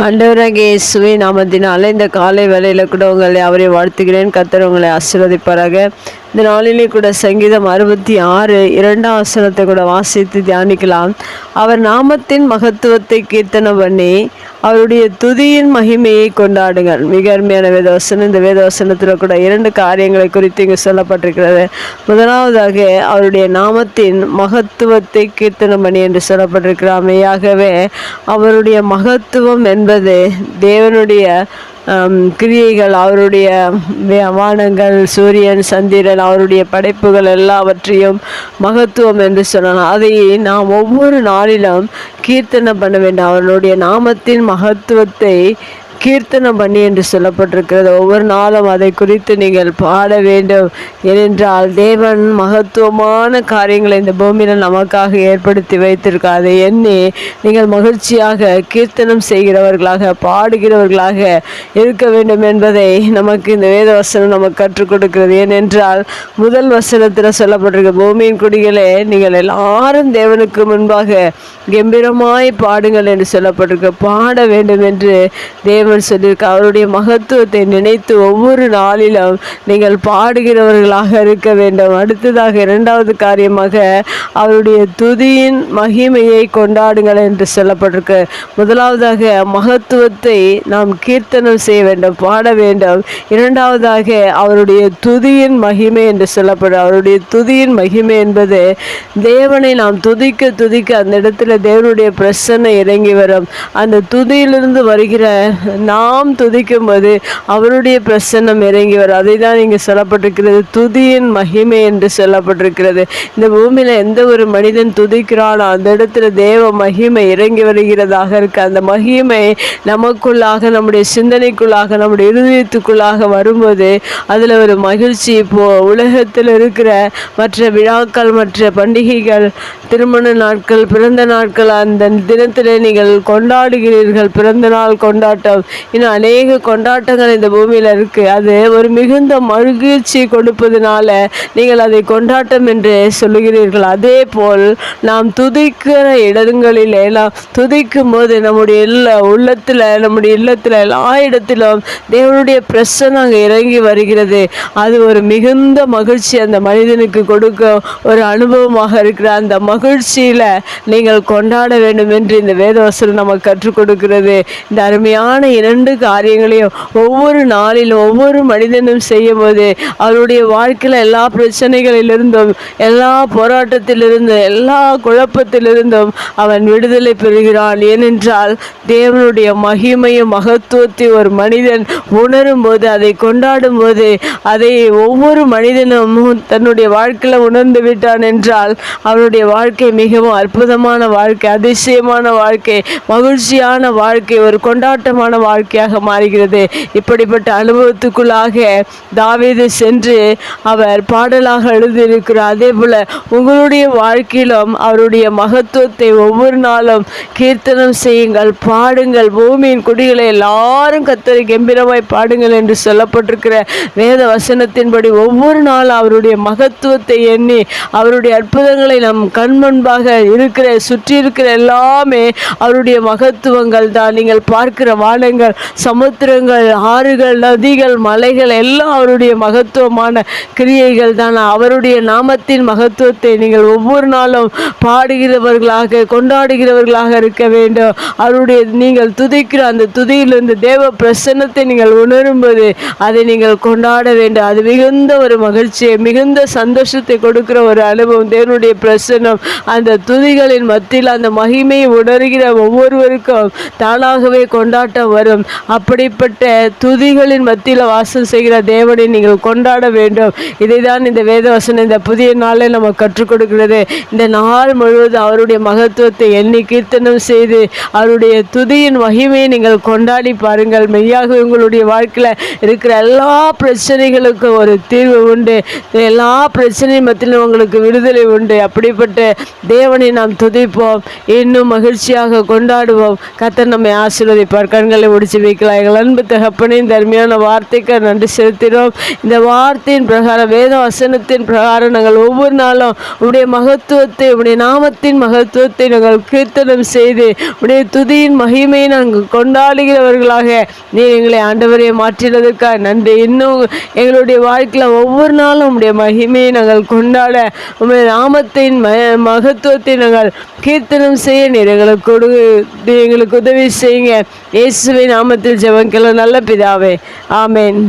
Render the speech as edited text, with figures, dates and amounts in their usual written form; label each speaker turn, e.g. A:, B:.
A: ஆண்டவராகிய இயேசுவின் நாமத்தினாலே இந்த காலை வேளையில் கூட உங்களை அவரை வாழ்த்துகிறேன். கர்த்தர் உங்களை ஆசீர்வதிப்பாராக. இந்த நாளிலே கூட சங்கீதம் 66 2ஆம் வசனத்தை கூட வாசித்து தியானிக்கலாம். அவர் நாமத்தின் மகத்துவத்தை கீர்த்தனம் பண்ணி அவருடைய துதியின் மகிமையை கொண்டாடுங்கள். மிக அருமையான வேதவசனம். இந்த வேதவசனத்தில் கூட 2 காரியங்களை குறித்து இங்கு சொல்லப்பட்டிருக்கிறது. முதலாவதாக அவருடைய நாமத்தின் மகத்துவத்தை கீர்த்தனம் பண்ணி என்று சொல்லப்பட்டிருக்கிறார். மெய்யாகவே அவருடைய மகத்துவம் என்பது தேவனுடைய கிரியைகள், அவருடைய வானங்கள், சூரியன், சந்திரன், அவருடைய படைப்புகள் எல்லாவற்றையும் மகத்துவம் என்று சொல்லலாம். அதை நாம் ஒவ்வொரு நாளிலும் கீர்த்தனம் பண்ண வேண்டும். அவருடைய நாமத்தின் மகத்துவத்தை கீர்த்தனம் பண்ணி என்று சொல்லப்பட்டிருக்கிறது. ஒவ்வொரு நாளும் அதை குறித்து நீங்கள் பாட வேண்டும். ஏனென்றால் தேவன் மகத்துவமான காரியங்களை இந்த பூமியில் நமக்காக ஏற்படுத்தி வைத்திருக்கார். அதை எண்ணி நீங்கள் மகிழ்ச்சியாக கீர்த்தனம் செய்கிறவர்களாக, பாடுகிறவர்களாக இருக்க வேண்டும் என்பதை நமக்கு இந்த வேத வசனம் நமக்கு கற்றுக் கொடுக்கிறது. ஏனென்றால் முதல் வசனத்தில் சொல்லப்பட்டிருக்க, பூமியின் குடிகளே நீங்கள் எல்லாரும் தேவனுக்கு முன்பாக கம்பீரமாய் பாடுங்கள் என்று சொல்லப்பட்டிருக்க. பாட வேண்டும் என்று தேவன் சொல்லியிருக்க. அவருடைய மகத்துவத்தை நினைத்து ஒவ்வொரு நாளிலும் நீங்கள் பாடுகிறவர்களாக இருக்க வேண்டும். அடுத்ததாக 2வது காரியமாக அவருடைய துதியின் மகிமையை கொண்டாடுங்கள் என்று சொல்லப்பட்டிருக்கு. முதலாவதாக மகத்துவத்தை நாம் கீர்த்தனம் செய்ய வேண்டும், பாட வேண்டும். 2வதாக அவருடைய துதியின் மகிமை என்று சொல்லப்படும். அவருடைய துதியின் மகிமை என்பது தேவனை நாம் துதிக்க துதிக்க அந்த இடத்துல தேவனுடைய பிரசன்னம் இறங்கி வரும். அந்த துதியிலிருந்து வருகிற நாம் துதிக்கும் போது அவருடைய பிரசன்னம் இறங்கி வரும். அதை தான் இங்கே சொல்லப்பட்டிருக்கிறது, துதியின் மகிமை என்று சொல்லப்பட்டிருக்கிறது. இந்த பூமியில் எந்த ஒரு மனிதன் துதிக்கிறானோ அந்த இடத்துல தேவ மகிமை இறங்கி வருகிறதாக இருக்கு. அந்த மகிமை நமக்குள்ளாக, நம்முடைய சிந்தனைக்குள்ளாக, நம்முடைய இருதயத்துக்குள்ளாக வரும்போது அதில் ஒரு மகிழ்ச்சி. இப்போது உலகத்தில் இருக்கிற மற்ற விழாக்கள், மற்ற பண்டிகைகள், திருமண நாட்கள், பிறந்த நாட்கள், அந்த தினத்திலே நீங்கள் கொண்டாடுகிறீர்கள். பிறந்த நாள் கொண்டாட்டம், இன்னும் அநேக கொண்டாட்டங்கள் இந்த பூமியில் இருக்குது. அது ஒரு மிகுந்த மகிழ்ச்சி கொடுப்பதனால நீங்கள் அதை கொண்டாட்டம் என்று சொல்லுகிறீர்கள். அதே போல் நாம் துதிக்கிற இடங்களிலே, நாம் துதிக்கும் போது நம்முடைய உள்ளத்தில், நம்முடைய இல்லத்தில், எல்லா இடத்திலும் தேவனுடைய பிரசன்னம் அங்கே இறங்கி வருகிறது. அது ஒரு மிகுந்த மகிழ்ச்சி அந்த மனிதனுக்கு கொடுக்க ஒரு அனுபவமாக இருக்கிற அந்த மகிழ்ச்சியில் நீங்கள் கொண்டாட வேண்டும் என்று இந்த வேதவசனம் நமக்கு கற்றுக் கொடுக்கிறது. இந்த அருமையான 2 காரியங்களையும் ஒவ்வொரு நாளிலும் ஒவ்வொரு மனிதனும் செய்யும் போது அவருடைய வாழ்க்கையில் எல்லா பிரச்சனைகளிலிருந்தும், எல்லா போராட்டத்திலிருந்தும், எல்லா குழப்பத்திலிருந்தும் அவன் விடுதலை பெறுகிறான். ஏனென்றால் தேவனுடைய மகிமையும் மகத்துவத்தை ஒரு மனிதன் உணரும் போது, அதை கொண்டாடும் போது, அதை ஒவ்வொரு மனிதனும் தன்னுடைய வாழ்க்கையில் உணர்ந்து விட்டான் என்றால் அவனுடைய வாழ்க்கை மிகவும் அற்புதமான வாழ்க்கை, அதிசயமான வாழ்க்கை, மகிழ்ச்சியான வாழ்க்கை, ஒரு கொண்டாட்டமான வாழ்க்கையாக மாறுகிறது. இப்படிப்பட்ட அனுபவத்துக்குள்ளாக தாவீது சென்று அவர் பாடலாக எழுதியிருக்கிறார். அதே போல உங்களுடைய வாழ்க்கையிலும் அவருடைய மகத்துவத்தை ஒவ்வொரு நாளும் கீர்த்தனம் செய்யுங்கள், பாடுங்கள். பூமியின் குடிகளை எல்லாரும் கர்த்தரை கம்பீரமாய் பாடுங்கள் என்று சொல்லப்பட்டிருக்கிற வேத வசனத்தின்படி ஒவ்வொரு நாளும் அவருடைய மகத்துவத்தை எண்ணி அவருடைய அற்புதங்களை நம் கண் முன்பாக இருக்கிற, சுற்றி இருக்கிற எல்லாமே அவருடைய மகத்துவங்கள் தான். நீங்கள் பார்க்கிற வானங்கள், சமுத்திரங்கள், ஆறுகள், நதிகள், மலைகள் எல்லாம் அவருடைய மகத்துவமான கிரியைகள் தான். அவருடைய நாமத்தின் மகத்துவத்தை நீங்கள் ஒவ்வொரு நாளும் பாடுகிறவர்களாக, கொண்டாடுகிறவர்களாக இருக்க வேண்டும். அவருடைய நீங்கள் துதிக்கிற அந்த துதியிலிருந்து தேவ பிரசன்னத்தை நீங்கள் உணரும்போது அதை நீங்கள் கொண்டாட வேண்டும். அது மிகுந்த ஒரு மகிழ்ச்சியை, மிகுந்த சந்தோஷத்தை கொடுக்கிற ஒரு அனுபவம். தேவனுடைய பிரசன்னம் அந்த துதிகளின் மத்தியில் அந்த மகிமையை உணர்கிற ஒவ்வொருவருக்கும் தானாகவே கொண்டாட்டம் வரும். அப்படிப்பட்ட துதிகளின் மத்தியில் வாசம் செய்கிற தேவனை நீங்கள் கொண்டாட வேண்டும். இதை தான் இந்த வேதவசனம் இந்த புதிய நாளில் நம்ம கற்றுக் கொடுக்கிறது. இந்த நாள் முழுவதும் அவருடைய மகத்துவத்தை எண்ணி கீர்த்தனம் செய்து அவருடைய துதியின் மகிமையை நீங்கள் கொண்டாடி பாருங்கள். மெய்யாக உங்களுடைய வாழ்க்கையில் இருக்கிற எல்லா பிரச்சனைகளுக்கும் ஒரு தீர்வு உண்டு. எல்லா பிரச்சனை மத்தியிலும் உங்களுக்கு விடுதலை உண்டு. அப்படிப்பட்ட தேவனை நாம் துதிப்போம், இன்னும் மகிழ்ச்சியாக கொண்டாடுவோம். கர்த்தர் நம்மை ஆசீர்வதிப்பார். கண்களை முடிச்சு வைக்கலாம். எங்கள் அன்பு தகப்பனின் தர்மையான வார்த்தைக்கு நன்றி செலுத்தினோம். இந்த வார்த்தையின் பிரகாரம், வேத வசனத்தின் பிரகாரம் நாங்கள் ஒவ்வொரு நாளும் உடைய மகத்துவத்தை, உடைய நாமத்தின் மகத்துவத்தை நாங்கள் கீர்த்தனம் செய்து உடைய துதியின் மகிமையை நாங்கள் கொண்டாடுகிறவர்களாக நீ எங்களை ஆண்டவரை மாற்றினதற்காக நன்றி. இன்னும் எங்களுடைய வாழ்க்கையில் ஒவ்வொரு நாளும் உடைய மகிமையை நாங்கள் கொண்டாட, உடைய நாமத்தின் மகத்துவத்தை நாங்கள் கீர்த்தனம் செய்ய நீர் எங்களுக்கு உதவி செய்யுங்க. இயேசுவின் நாமத்தில் ஜெபம் கேளும் நல்ல பிதாவே, ஆமென்.